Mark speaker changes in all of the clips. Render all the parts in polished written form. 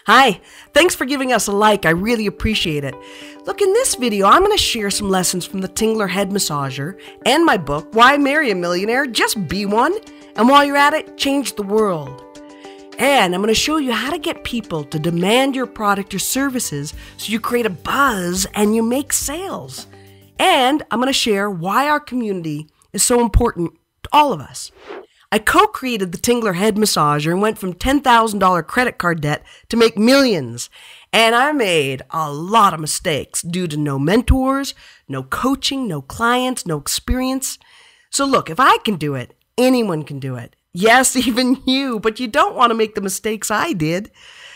Speaker 1: Hi, thanks for giving us a like, I really appreciate it. Look, in this video, I'm going to share some lessons from the Tingler head massager and my book, Why Marry a Millionaire? Just Be One. And while you're at it, change the world. And I'm going to show you how to get people to demand your product or services so you create a buzz and you make sales. And I'm going to share why our community is so important to all of us. I co-created the Tingler head massager and went from $10,000 credit card debt to make millions. And I made a lot of mistakes due to no mentors, no coaching, no clients, no experience. So look, if I can do it, anyone can do it. Yes, even you, but you don't want to make the mistakes I did.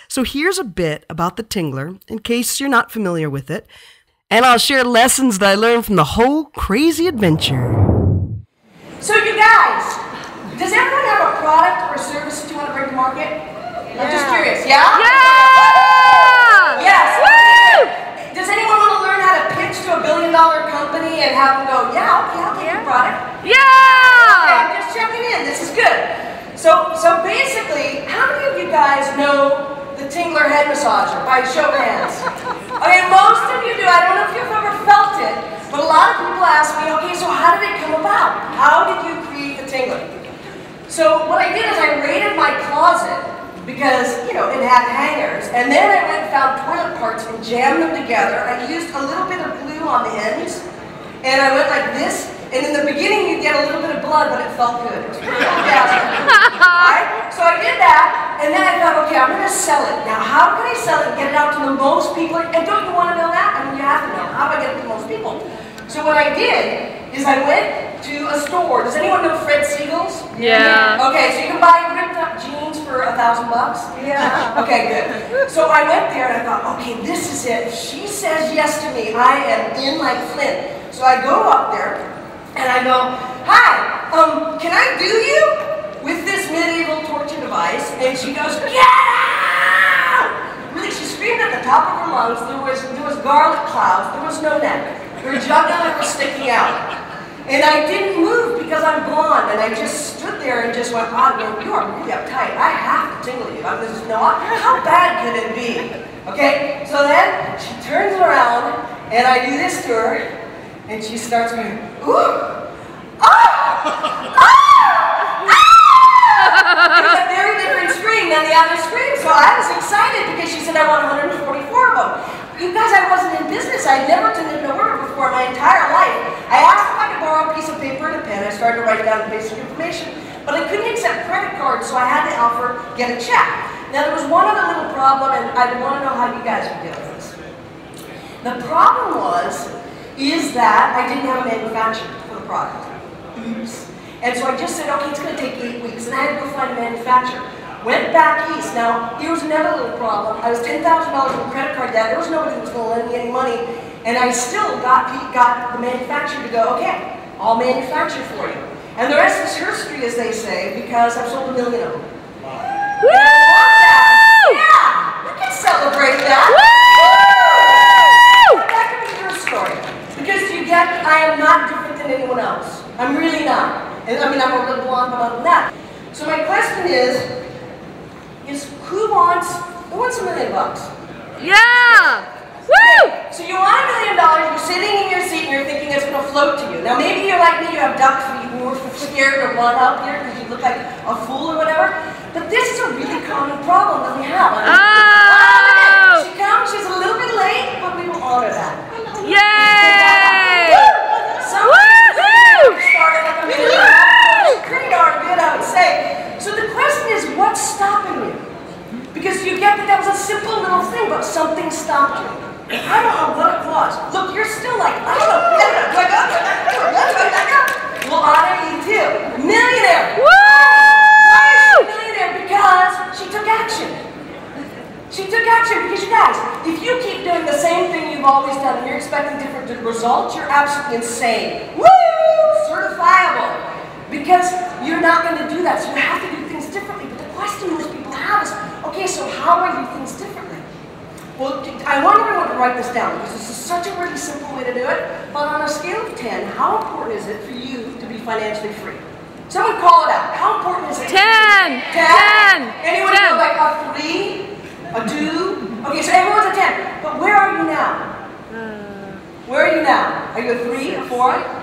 Speaker 1: So here's a bit about the Tingler, in case you're not familiar with it. And I'll share lessons that I learned from the whole crazy adventure.
Speaker 2: So you guys, does everyone have a product or a service that you want to bring to market? Yeah. I'm just curious, yeah?
Speaker 3: Yeah!
Speaker 2: Yes.
Speaker 3: Woo!
Speaker 2: Does anyone want to learn how to pitch to $1 billion company and have them go, yeah, okay, I'll take your product?
Speaker 3: Yeah!
Speaker 2: Okay, I'm just checking in. This is good. So basically, how many of you guys know the Tingler head massager? By show of hands. Okay, most of you do. I don't know if you've ever felt it, but a lot of people ask me, okay, so how did it come about? How did you create the Tingler? So what I did is I raided my closet because, you know, it had hangers, and then I went and found toilet parts and jammed them together. I used a little bit of glue on the ends, and I went like this, and in the beginning you'd get a little bit of blood, but it felt good. It was pretty orgasmic. Right? So I did that, and then I thought, okay, I'm going to sell it. Now, how can I sell it and get it out to the most people? And don't you want to know that? I mean, you have to know. How do I get it to the most people? So what I did is I went to a store. Does anyone know Fred Siegel's?
Speaker 3: Yeah.
Speaker 2: Okay, so you can buy ripped up jeans for $1,000? Yeah. Okay, good. So I went there and I thought, okay, this is it. If she says yes to me, I am in like Flint. So I go up there and I go, hi, can I do you with this medieval torture device? And she goes, get out! Really, she screamed at the top of her lungs. There was garlic clouds. There was no neck. Her jugular was sticking out. And I didn't move because I'm blonde, and I just stood there and just went, oh, no, you are really uptight. I have to tingle you. I'm just, no, how bad could it be? Okay, so then she turns around, and I do this to her, and she starts going, ooh, ah, ah, ah! It was a very different scream than the other scream, so I was excited because she said I want 144 of them. You guys, I wasn't in business. I had never done an order before in my entire life. I asked if I could borrow a piece of paper and a pen. I started to write down the basic information, but I couldn't accept credit cards, so I had to offer get a check. Now, there was one other little problem, and I want to know how you guys would deal with this. The problem is that I didn't have a manufacturer for the product. Oops. And so I just said, okay, it's going to take 8 weeks, and I had to go find a manufacturer. Went back east. Now, here was another little problem. I was $10,000 in credit card debt. There was nobody that was going to lend me any money. And I still got the manufacturer to go, okay, I'll manufacture for you. And the rest is history, as they say, because I've sold 1 million of them.
Speaker 3: Woo!
Speaker 2: Yeah, we can celebrate that.
Speaker 3: Woo!
Speaker 2: That could be your story. Because you get, I am not different than anyone else. I'm really not. And I mean, I'm a little blonde, but other than that. So my question is who wants $1 million?
Speaker 3: Yeah! Woo!
Speaker 2: So you want $1 million, you're sitting in your seat and you're thinking it's going to float to you. Now maybe you're like me, you have duck feet and you're scared to run up here because you look like a fool or whatever. But this is a really common problem that we have.
Speaker 3: Oh!
Speaker 2: She comes, she's a little bit late, but we will honor that.
Speaker 3: Yay!
Speaker 2: Woo! Started like $1 million. Pretty darn good, I would say. So the question is, what's stopping you? Because you get that was a simple little thing, but something stopped you. I don't know what it was. Look, you're still like, I don't know. We'll honor you too. Millionaire.
Speaker 3: Woo!
Speaker 2: Why is she a millionaire? Because she took action. She took action because, you guys, if you keep doing the same thing you've always done and you're expecting different results, you're absolutely insane. Woo! Certifiable. Because you're not going to do that, so you have to do things differently. But the question most people have is, okay, so how do I do things differently? Well, I want everyone to write this down, because this is such a really simple way to do it. But on a scale of 10, how important is it for you to be financially free? Someone call it out. How important is it?
Speaker 3: 10!
Speaker 2: 10? Anyone
Speaker 3: 10.
Speaker 2: go like a 3? A do? Okay, so everyone's a 10. But where are you now? Where are you now? Are you a 3, a 4?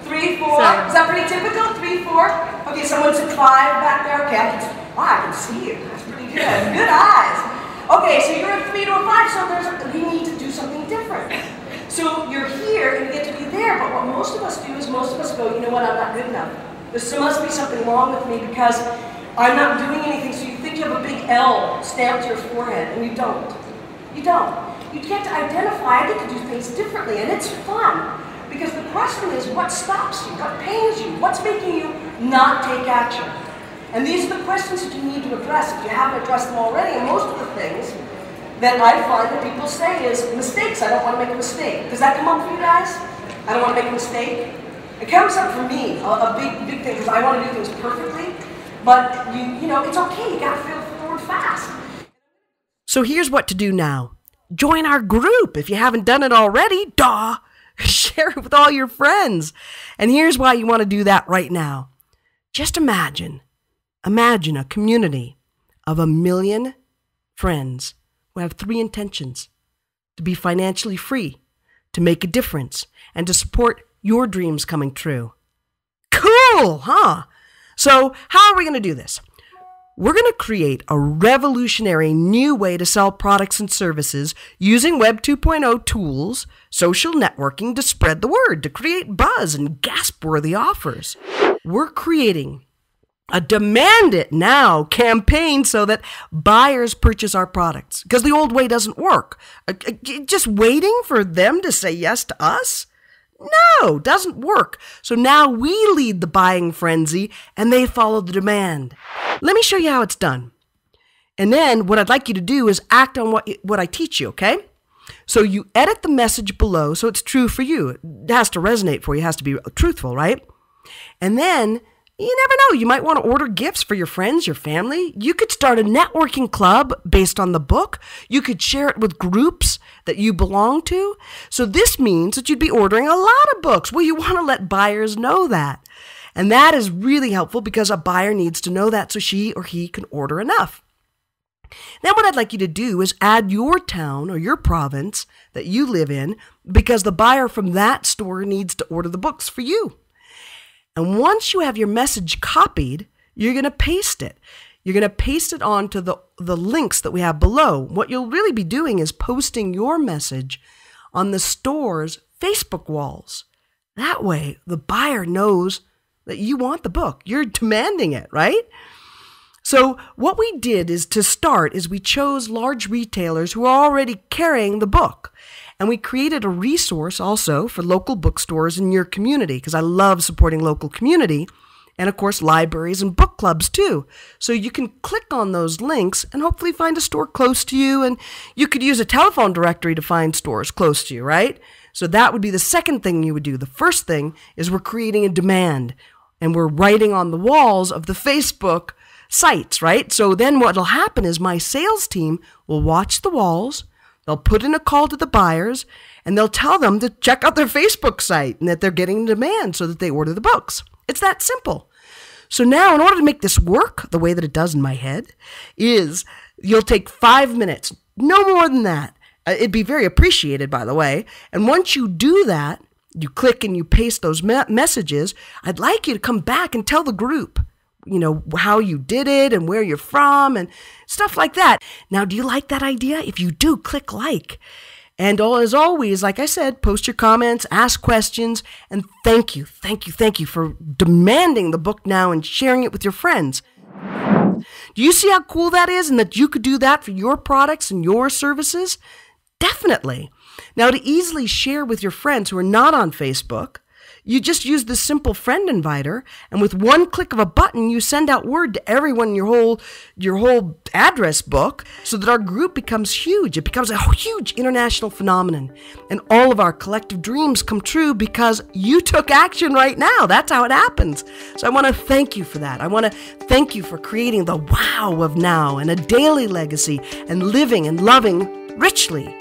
Speaker 2: 3, 4? Is that pretty typical? 3, 4? Okay, someone's a 5 back there. Okay, I can see you. That's pretty good. Good eyes. Okay, so you're a 3 to a 5, so we need to do something different. So you're here and you get to be there, but what most of us do is most of us go, you know what, I'm not good enough. There must be something wrong with me because I'm not doing anything. So you think you have a big L stamped to your forehead, and you don't. You don't. You get to identify, I get to do things differently, and it's fun. Because the question is, what stops you? What pains you? What's making you not take action? And these are the questions that you need to address if you haven't addressed them already. And most of the things that I find that people say is mistakes. I don't want to make a mistake. Does that come up for you guys? I don't want to make a mistake. It comes up for me, a big thing, because I want to do things perfectly. But you know, it's okay. You got to feel forward fast.
Speaker 1: So here's what to do now. Join our group if you haven't done it already. Duh! Share it with all your friends. And here's why you want to do that right now. Just imagine a community of 1 million friends who have 3 intentions: to be financially free, to make a difference, and to support your dreams coming true. Cool, huh? So how are we going to do this? We're going to create a revolutionary new way to sell products and services using Web 2.0 tools, social networking to spread the word, to create buzz and gasp-worthy offers. We're creating a demand it now campaign so that buyers purchase our products, because the old way doesn't work. Just waiting for them to say yes to us? No, doesn't work. So now we lead the buying frenzy and they follow the demand. Let me show you how it's done. And then what I'd like you to do is act on what I teach you, okay? So you edit the message below so it's true for you. It has to resonate for you. It has to be truthful, right? And then you never know. You might want to order gifts for your friends, your family. You could start a networking club based on the book. You could share it with groups that you belong to. So this means that you'd be ordering a lot of books. Well, you want to let buyers know that. And that is really helpful because a buyer needs to know that so she or he can order enough. Then what I'd like you to do is add your town or your province that you live in, because the buyer from that store needs to order the books for you. And once you have your message copied, you're going to paste it. You're going to paste it onto the links that we have below. What you'll really be doing is posting your message on the store's Facebook walls. That way, the buyer knows that you want the book. You're demanding it, right? So what we did is we chose large retailers who are already carrying the book. And we created a resource also for local bookstores in your community, because I love supporting local community, and of course libraries and book clubs too. So you can click on those links and hopefully find a store close to you, and you could use a telephone directory to find stores close to you, right? So that would be the second thing you would do. The first thing is we're creating a demand, and we're writing on the walls of the Facebook sites, right? So then what will happen is my sales team will watch the walls. They'll put in a call to the buyers, and they'll tell them to check out their Facebook site and that they're getting demand so that they order the books. It's that simple. So now, in order to make this work the way that it does in my head, is you'll take 5 minutes, no more than that. It'd be very appreciated, by the way. And once you do that, you click and you paste those messages, I'd like you to come back and tell the group, you know, how you did it and where you're from and stuff like that. Now, do you like that idea? If you do, click like. And as always, like I said, post your comments, ask questions, and thank you for demanding the book now and sharing it with your friends. Do you see how cool that is, and that you could do that for your products and your services? Definitely. Now, to easily share with your friends who are not on Facebook, you just use the simple friend inviter, and with one click of a button, you send out word to everyone in your whole address book, so that our group becomes huge. It becomes a huge international phenomenon, and all of our collective dreams come true because you took action right now. That's how it happens. So I want to thank you for that. I want to thank you for creating the wow of now and a daily legacy and living and loving richly.